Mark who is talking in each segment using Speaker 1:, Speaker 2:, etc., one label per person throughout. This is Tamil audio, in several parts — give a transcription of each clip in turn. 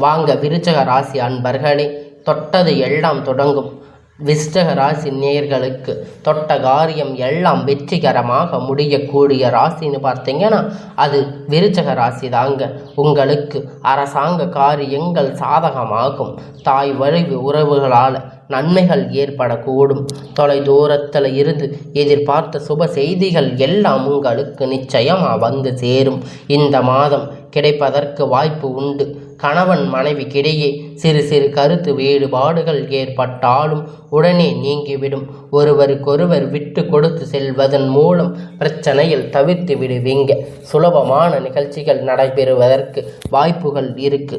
Speaker 1: வாங்க விருச்சக ராசி அன்பர்களே, தொட்டது எல்லாம் தொடங்கும். விருச்சிக ராசி நேயர்களுக்கு தொட்ட காரியம் எல்லாம் வெற்றிகரமாக முடியக்கூடிய ராசின்னு பார்த்தீங்கன்னா அது விருச்சிக ராசி தாங்க. உங்களுக்கு அரசாங்க காரியங்கள் சாதகமாகும். தாய் வழி உறவுகளால் நன்மைகள் ஏற்படக்கூடும். தொலை தூரத்தில் இருந்து எதிர்பார்த்த சுப செய்திகள் எல்லாம் உங்களுக்கு நிச்சயமாக வந்து சேரும். இந்த மாதம் கிடைப்பதற்கு வாய்ப்பு உண்டு. கணவன் மனைவிக்கிடையே சிறு சிறு கருத்து வேறுபாடுகள் ஏற்பட்டாலும் உடனே நீங்கிவிடும். ஒருவருக்கொருவர் விட்டு கொடுத்து செல்வதன் மூலம் பிரச்சனையில் தவிர்த்து விடுவீங்க. சுலபமான நிகழ்ச்சிகள் நடைபெறுவதற்கு வாய்ப்புகள் இருக்கு.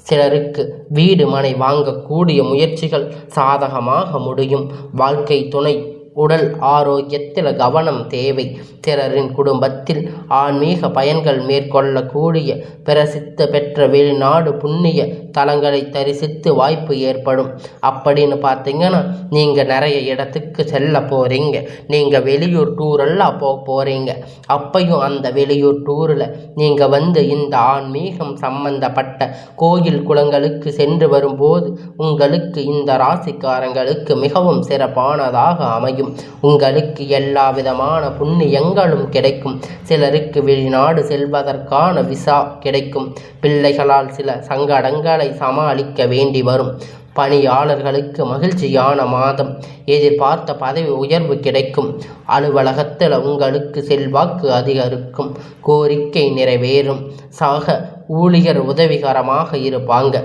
Speaker 1: சிலருக்கு வீடு மனை வாங்கக்கூடிய முயற்சிகள் சாதகமாக முடியும். வாழ்க்கை துணை உடல் ஆரோக்கியத்தில் கவனம் தேவை. சிலரின் குடும்பத்தில் ஆன்மீக பயன்கள் மேற்கொள்ளக்கூடிய பிரசித்தி பெற்ற வெளிநாடு புண்ணிய தலங்களை தரிசித்து வாய்ப்பு ஏற்படும். அப்படின்னு பார்த்தீங்கன்னா நீங்கள் நிறைய இடத்துக்கு செல்ல போகிறீங்க. நீங்கள் வெளியூர் டூரெல்லாம் போகிறீங்க. அப்பையும் அந்த வெளியூர் டூரில் நீங்கள் இந்த ஆன்மீகம் சம்பந்தப்பட்ட கோயில் குளங்களுக்கு சென்று வரும்போது உங்களுக்கு இந்த ராசிக்காரங்களுக்கு மிகவும் சிறப்பானதாக அமையும். உங்களுக்கு எல்லா விதமான புண்ணியங்களும் கிடைக்கும். சிலருக்கு வெளிநாடு செல்வதற்கான விசா கிடைக்கும். பிள்ளைகளால் சில சங்கடங்களை சமாளிக்க வேண்டி வரும். பணியாளர்களுக்கு மகிழ்ச்சியான மாதம். எதிர்பார்த்த பதவி உயர்வு கிடைக்கும். அலுவலகத்தில் உங்களுக்கு செல்வாக்கு அதிகரிக்கும். கோரிக்கை நிறைவேறும். சக ஊழியர் உதவிகரமாக இருப்பாங்க.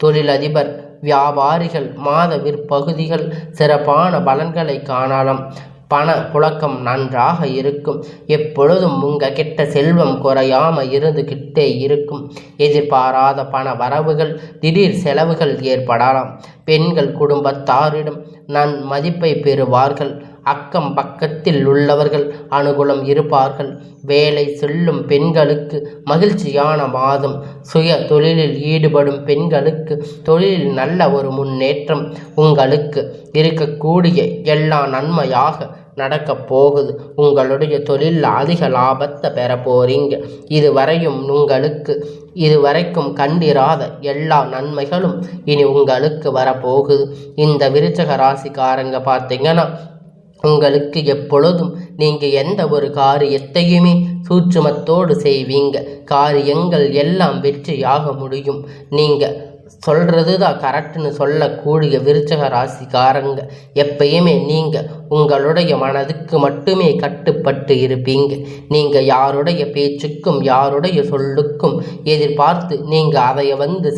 Speaker 1: தொழிலதிபர் வியாபாரிகள் மாத விற்பகுதிகள் சிறப்பான பலன்களை காணலாம். பண புழக்கம் நன்றாக இருக்கும். எப்பொழுதும் உங்ககிட்ட செல்வம் குறையாம இருந்துகிட்டே இருக்கும். எதிர்பாராத பண வரவுகள் திடீர் செலவுகள் ஏற்படலாம். பெண்கள் குடும்பத்தாரிடம் மதிப்பை பெறுவார்கள். அக்கம் பக்கத்தில் உள்ளவர்கள் அனுகூலம் இருப்பார்கள். வேலை செல்லும் பெண்களுக்கு மகிழ்ச்சியான மாதம். சுய தொழிலில் ஈடுபடும் பெண்களுக்கு தொழிலில் நல்ல ஒரு முன்னேற்றம். உங்களுக்கு இருக்கக்கூடிய எல்லா நன்மையாக நடக்கப் போகுது. உங்களுடைய தொழிலில் அதிக லாபத்தை பெற போறீங்க. இதுவரைக்கும் கண்டிராத எல்லா நன்மைகளும் இனி உங்களுக்கு வரப்போகுது. இந்த விருச்சிக ராசிக்காரங்க பார்த்தீங்கன்னா உங்களுக்கு எப்பொழுதும் நீங்கள் எந்த ஒரு காரியத்தையுமே சூட்சுமத்தோடு செய்வீங்க. காரியங்கள் எல்லாம் வெற்றியாக முடியும். நீங்கள் சொல்கிறது தான் கரெக்டுன்னு சொல்லக்கூடிய விருச்சிக ராசிக்காரங்க எப்பயுமே நீங்கள் உங்களுடைய மனதுக்கு மட்டுமே கட்டுப்பட்டு இருப்பீங்க. நீங்கள் யாருடைய பேச்சுக்கும் யாருடைய சொல்லுக்கும் எதிர்பார்த்து நீங்கள் அதை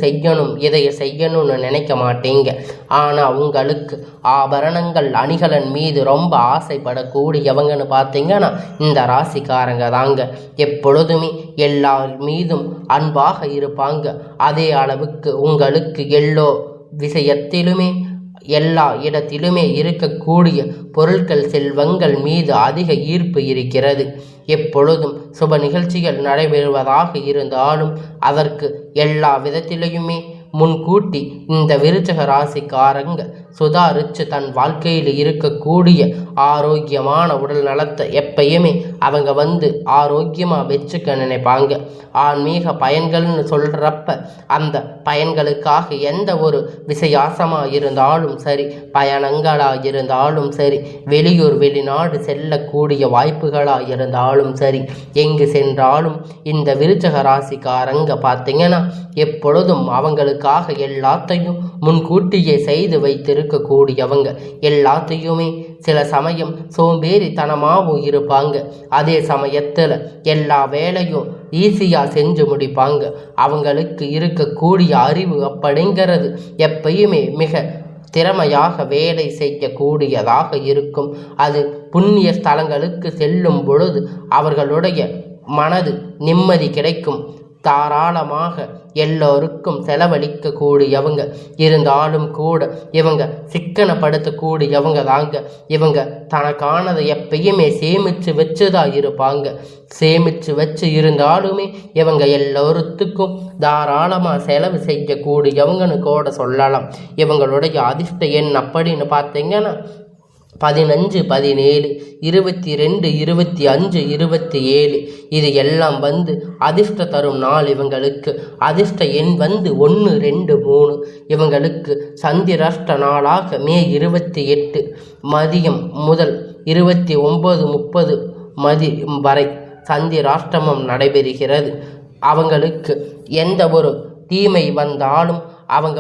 Speaker 1: செய்யணும் இதை செய்யணும்னு நினைக்க மாட்டீங்க. ஆனால் உங்களுக்கு ஆபரணங்கள் அணிகலன் மீது ரொம்ப ஆசைப்படக்கூடியவங்கன்னு பார்த்தீங்கன்னா இந்த ராசிக்காரங்க தாங்க. எப்பொழுதுமே எல்லார் மீதும் அன்பாக இருப்பாங்க. அதே அளவுக்கு உங்களுக்கு எல்லோ விஷயத்திலுமே எல்லா இடத்திலுமே இருக்கக்கூடிய பொருட்கள் செல்வங்கள் மீது அதிக ஈர்ப்பு இருக்கிறது. எப்பொழுதும் சுப நிகழ்ச்சிகள் நடைபெறுவதாக இருந்தாலும் அதற்கு எல்லா விதத்திலையுமே முன்கூட்டி இந்த விருச்சிக ராசிக்காரங்க சுதாரித்து தன் வாழ்க்கையில் இருக்கக்கூடிய ஆரோக்கியமான உடல் நலத்தை எப்பயுமே அவங்க ஆரோக்கியமாக வச்சுக்க நினைப்பாங்க. ஆன்மீக பயன்கள்னு சொல்கிறப்ப அந்த பயன்களுக்காக எந்த ஒரு விசேஷமாக இருந்தாலும் சரி, பயணங்களாக இருந்தாலும் சரி, வெளியூர் வெளிநாடு செல்லக்கூடிய வாய்ப்புகளாக இருந்தாலும் சரி, எங்கு சென்றாலும் இந்த விருச்சிக ராசிக்காரங்க பார்த்தீங்கன்னா எப்பொழுதும் அவங்களுக்காக எல்லாத்தையும் முன்கூட்டியே செய்து வைத்திருக்கக்கூடியவங்க. எல்லாத்தையுமே சில சமயம் சோம்பேறித்தனமாகவும் இருப்பாங்க. அதே சமயத்தில் எல்லா வேலையும் ஈஸியாக செஞ்சு முடிப்பாங்க. அவங்களுக்கு இருக்கக்கூடிய அறிவு அப்படிங்கிறது எப்பயுமே மிக திறமையாக வேலை செய்யக்கூடியதாக இருக்கும். அது புண்ணிய ஸ்தலங்களுக்கு செல்லும் பொழுது அவர்களுடைய மனது நிம்மதி கிடைக்கும். தாராளமாக எல்லோருக்கும் செலவழிக்க கூடியவங்க இருந்தாலும் கூட இவங்க சிக்கனப்படுத்தக்கூடியவங்க தாங்க. இவங்க தனக்கானதை எப்பயுமே சேமித்து வச்சுதான் இருப்பாங்க. சேமித்து வச்சு இருந்தாலுமே இவங்க எல்லோருத்துக்கும் தாராளமாக செலவு செய்யக்கூடியவங்கன்னு கூட சொல்லலாம். இவங்களுடைய அதிர்ஷ்ட எண் அப்படின்னு பார்த்தீங்கன்னா 15, 17, 22, 25, 27 இது எல்லாம் அதிர்ஷ்ட தரும் நாள். இவங்களுக்கு அதிர்ஷ்ட எண் 1, 2, 3. இவங்களுக்கு சந்திராஷ்ட நாளாக மே 28 மதியம் முதல் 29:30 வரை சந்திராஷ்டமம் நடைபெறுகிறது. அவங்களுக்கு எந்த ஒரு தீமை வந்தாலும் அவங்க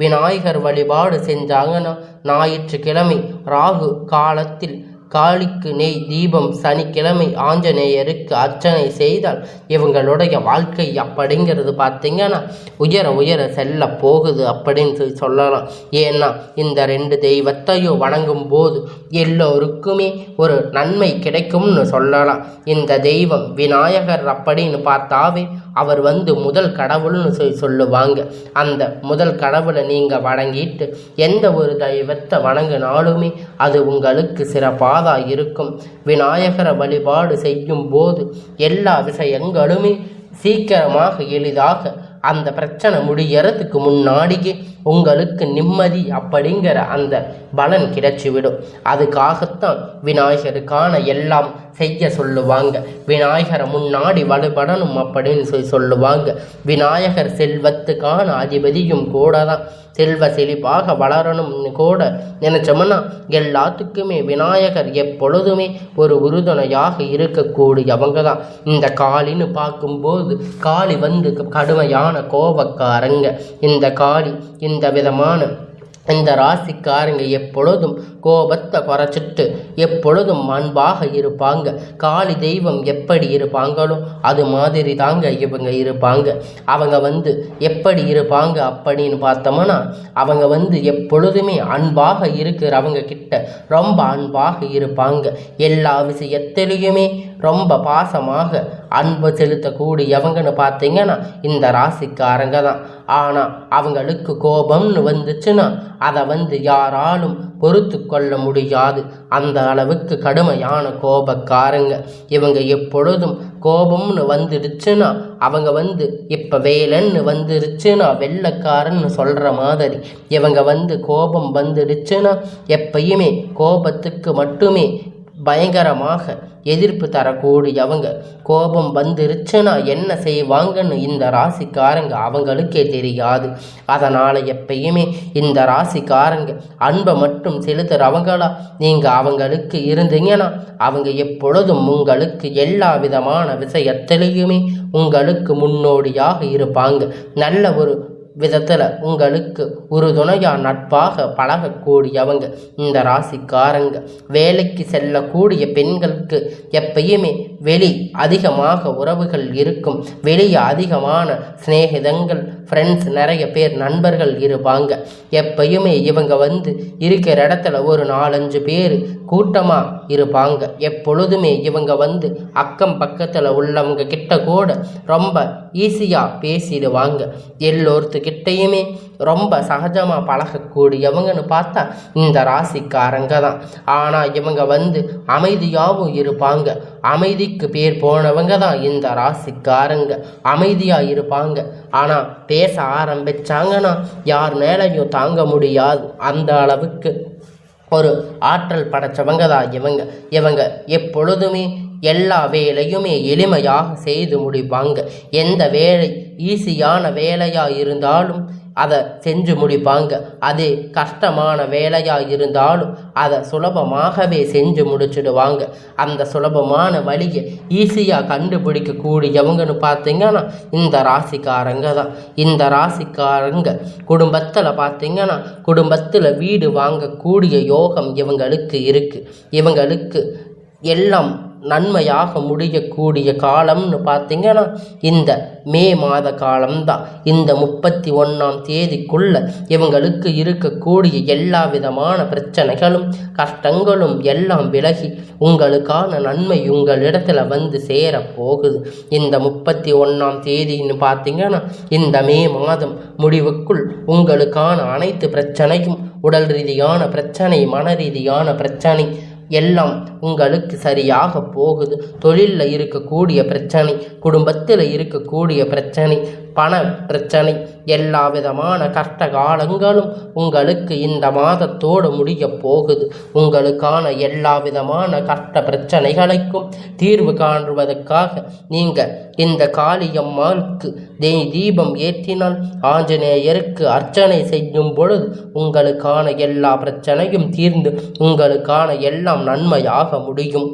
Speaker 1: விநாயகர் வழிபாடு செஞ்சாங்கன்னா ஞாயிற்றுக்கிழமை ராகு காலத்தில் காளிக்கு நெய் தீபம், சனிக்கிழமை ஆஞ்சநேயருக்கு அர்ச்சனை செய்தால் இவங்களுடைய வாழ்க்கை அப்படிங்கிறது பார்த்திங்கன்னா உயர செல்ல போகுது அப்படின்னு சொல்லலாம். ஏன்னா இந்த 2 தெய்வத்தையும் வணங்கும் போது எல்லோருக்குமே ஒரு நன்மை கிடைக்கும்னு சொல்லலாம். இந்த தெய்வம் விநாயகர் அப்படின்னு பார்த்தாவே அவர் முதல் கடவுள்னு சொல்லுவாங்க. அந்த முதல் கடவுளை நீங்கள் வணங்கிட்டு எந்த ஒரு தெய்வத்தை வணங்கினாலுமே அது உங்களுக்கு சிறப்பாக இருக்கும். விநாயகரை வழிபாடு செய்யும் போது எல்லா விஷயங்களுமே சீக்கிரமாக எளிதாக அந்த பிரச்சனை முடியறதுக்கு முன்னாடியே உங்களுக்கு நிம்மதி அப்படிங்கிற அந்த பலன் கிடைச்சிவிடும். அதுக்காகத்தான் விநாயகருக்கான எல்லாம் செய்ய சொல்லுவாங்க. விநாயகரை முன்னாடி வழிபடணும் அப்படின்னு சொல்லுவாங்க. விநாயகர் செல்வத்துக்கான அதிபதியும் கூட தான். செல்வ செழிப்பாக வளரணும்னு கூட நினைச்சோம்னா எல்லாத்துக்குமே விநாயகர் எப்பொழுதுமே ஒரு உறுதுணையாக இருக்கக்கூடியவங்க தான். இந்த காளின்னு பார்க்கும்போது காளி கடுமையான கோபக்காரங்க. இந்த காளி இந்த விதமான இந்த ராசிக்காரங்க எப்பொழுதும் கோபத்தை குறைச்சிட்டு எப்பொழுதும் அன்பாக இருப்பாங்க. காளி தெய்வம் எப்படி இருப்பாங்களோ அது மாதிரி தாங்க இவங்க இருப்பாங்க. அவங்க எப்படி இருப்பாங்க அப்படின்னு பார்த்தோம்னா அவங்க எப்பொழுதுமே அன்பாக இருக்கிறவங்க கிட்ட ரொம்ப அன்பாக இருப்பாங்க. எல்லா விஷயத்திலையுமே ரொம்ப பாசமாக அன்பு செலுத்தக்கூடியவங்கன்னு பார்த்தீங்கன்னா இந்த ராசிக்காரங்க தான். ஆனால் அவங்களுக்கு கோபம்னு வந்துச்சுன்னா அதை யாராலும் பொறுத்து கொள்ள முடியாது. அந்த அளவுக்கு கடுமையான கோபக்காரங்க இவங்க. எப்பொழுதும் கோபம்னு வந்துடுச்சுன்னா அவங்க இப்போ வேலைன்னு வந்துடுச்சுன்னா வெள்ளைக்காரன்னு சொல்கிற மாதிரி இவங்க கோபம் வந்துடுச்சுன்னா எப்பயுமே கோபத்துக்கு மட்டுமே பயங்கரமாக எதிர்ப்பு தரக்கூடியவங்க. கோபம் வந்துருச்சுன்னா என்ன செய்வாங்கன்னு இந்த ராசிக்காரங்க அவங்களுக்கே தெரியாது. அதனால் எப்பயுமே இந்த ராசிக்காரங்க அன்பை மட்டும் செலுத்துகிறவங்களா நீங்கள் அவங்களுக்கு இருந்தீங்கன்னா அவங்க எப்பொழுதும் உங்களுக்கு எல்லா விதமான விஷயத்திலையுமே உங்களுக்கு முன்னோடியாக இருப்பாங்க. நல்ல ஒரு விதத்தில் உங்களுக்கு உறுதுணையாக நட்பாக பழகக்கூடியவங்க இந்த ராசிக்காரங்க. வேலைக்கு செல்லக்கூடிய பெண்களுக்கு எப்பயுமே வெளி அதிகமாக உறவுகள் இருக்கும். வெளியே அதிகமான சிநேகிதங்கள், ஃப்ரெண்ட்ஸ், நிறைய பேர் நண்பர்கள் இருப்பாங்க. எப்பயுமே இவங்க இருக்கிற இடத்துல ஒரு 4-5 பேர் கூட்டமாக இருப்பாங்க. எப்பொழுதுமே இவங்க அக்கம் பக்கத்தில் உள்ளவங்க கிட்ட கூட ரொம்ப ஈஸியாக பேசிடுவாங்க. எல்லோருத்துக்கிட்டையுமே ரொம்ப சகஜமாக பழகக்கூடியவங்கன்னு பார்த்தா இந்த ராசிக்காரங்க தான். ஆனால் இவங்க அமைதியாகவும் இருப்பாங்க. அமைதிக்கு பேர் போனவங்க தான் இந்த ராசிக்காரங்க. அமைதியாக இருப்பாங்க. ஆனால் பேச ஆரம்பித்தாங்கன்னா யார் மேலேயும் தாங்க முடியாது. அந்த அளவுக்கு ஒரு ஆற்றல் படைச்சவங்க தான் இவங்க. இவங்க எப்பொழுதுமே எல்லா வேலையுமே எளிமையாக செய்து முடிப்பாங்க. எந்த வேலை ஈஸியான வேலையாக இருந்தாலும் அதை செஞ்சு முடிப்பாங்க. அது கஷ்டமான வேலையாக இருந்தாலும் அதை சுலபமாகவே செஞ்சு முடிச்சிடுவாங்க. அந்த சுலபமான வழியை ஈஸியாக கண்டுபிடிக்கக்கூடியவங்கன்னு பார்த்தீங்கன்னா இந்த ராசிக்காரங்க தான். இந்த ராசிக்காரங்க குடும்பத்தில் பார்த்தீங்கன்னா குடும்பத்தில் வீடு வாங்கக்கூடிய யோகம் இவங்களுக்கு இருக்குது. இவங்களுக்கு எல்லாம் நன்மையாக முடியக்கூடிய காலம்னு பார்த்தீங்கன்னா இந்த மே மாத காலம்தான். இந்த 31ஆம் தேதிக்குள்ள இவங்களுக்கு இருக்கக்கூடிய எல்லா விதமான பிரச்சனைகளும் கஷ்டங்களும் எல்லாம் விலகி உங்களுக்கான நன்மை உங்களிடத்துல சேர போகுது. இந்த 31ஆம் தேதின்னு பார்த்தீங்கன்னா இந்த மே மாதம் முடிவுக்குள் உங்களுக்கான அனைத்து பிரச்சனையும், உடல் ரீதியான பிரச்சனை, மன ரீதியான பிரச்சனை எல்லாம் உங்களுக்கு சரியாக போகுது. தொழிலில் இருக்கக்கூடிய பிரச்சனை, குடும்பத்தில் இருக்கக்கூடிய பிரச்சனை, பண பிரச்சனை, எல்லா விதமான கஷ்ட காலங்களும் உங்களுக்கு இந்த மாதத்தோடு முடிய போகுது. உங்களுக்கான எல்லா விதமான கஷ்ட பிரச்சனைகளுக்கும் தீர்வு காணுவதற்காக நீங்கள் இந்த காளியம்மாளுக்கு தீபம் ஏற்றினால், ஆஞ்சநேயருக்கு அர்ச்சனை செய்யும் பொழுது உங்களுக்கான எல்லா பிரச்சனையும் தீர்ந்து உங்களுக்கான எல்லாம் நன்மையாக முடியும்.